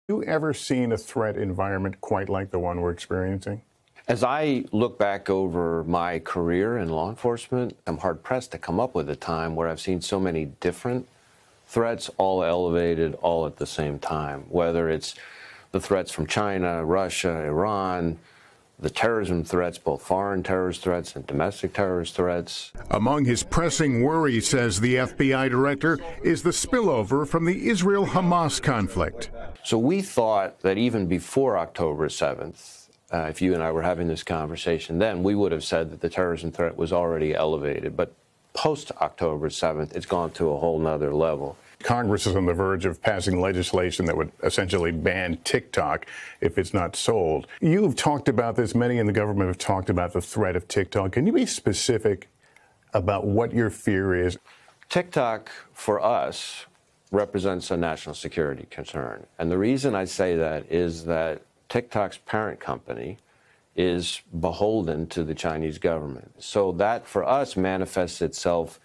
You ever seen a threat environment quite like the one we're experiencing? As I look back over my career in law enforcement, I'm hard-pressed to come up with a time where I've seen so many different threats, all elevated, all at the same time, whether it's the threats from China, Russia, Iran, the terrorism threats, both foreign terrorist threats and domestic terrorist threats. Among his pressing worries, says the FBI director, is the spillover from the Israel-Hamas conflict. So we thought that even before October 7th, if you and I were having this conversation then, we would have said that the terrorism threat was already elevated. But post-October 7th, it's gone to a whole nother level. Congress is on the verge of passing legislation that would essentially ban TikTok if it's not sold. You've talked about this. Many in the government have talked about the threat of TikTok. Can you be specific about what your fear is? TikTok, for us, represents a national security concern. And the reason I say that is that TikTok's parent company is beholden to the Chinese government. So that, for us, manifests itself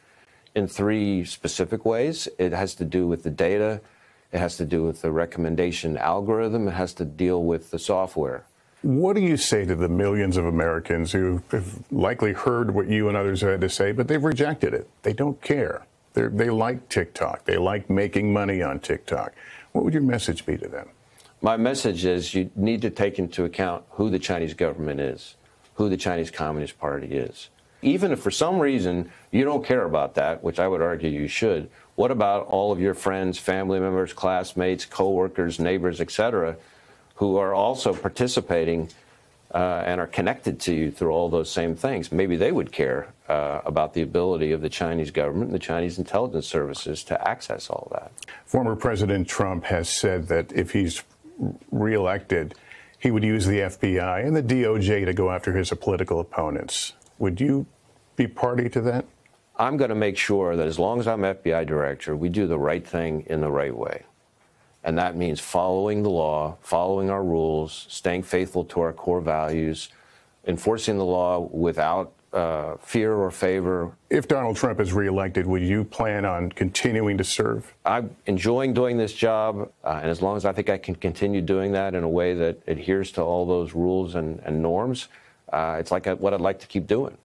in three specific ways. It has to do with the data, it has to do with the recommendation algorithm, it has to deal with the software. What do you say to the millions of Americans who have likely heard what you and others had to say, but they've rejected it? They don't care. They like TikTok. They like making money on TikTok. What would your message be to them? My message is you need to take into account who the Chinese government is, who the Chinese Communist Party is. Even if for some reason you don't care about that, which I would argue you should, what about all of your friends, family members, classmates, coworkers, neighbors, etc., who are also participating and are connected to you through all those same things? Maybe they would care about the ability of the Chinese government and the Chinese intelligence services to access all that. Former President Trump has said that if he's reelected, he would use the FBI and the DOJ to go after his political opponents. Would you be party to that? I'm going to make sure that as long as I'm FBI director, we do the right thing in the right way. And that means following the law, following our rules, staying faithful to our core values, enforcing the law without fear or favor. If Donald Trump is reelected, would you plan on continuing to serve? I'm enjoying doing this job, and as long as I think I can continue doing that in a way that adheres to all those rules and norms, it's like what I'd like to keep doing.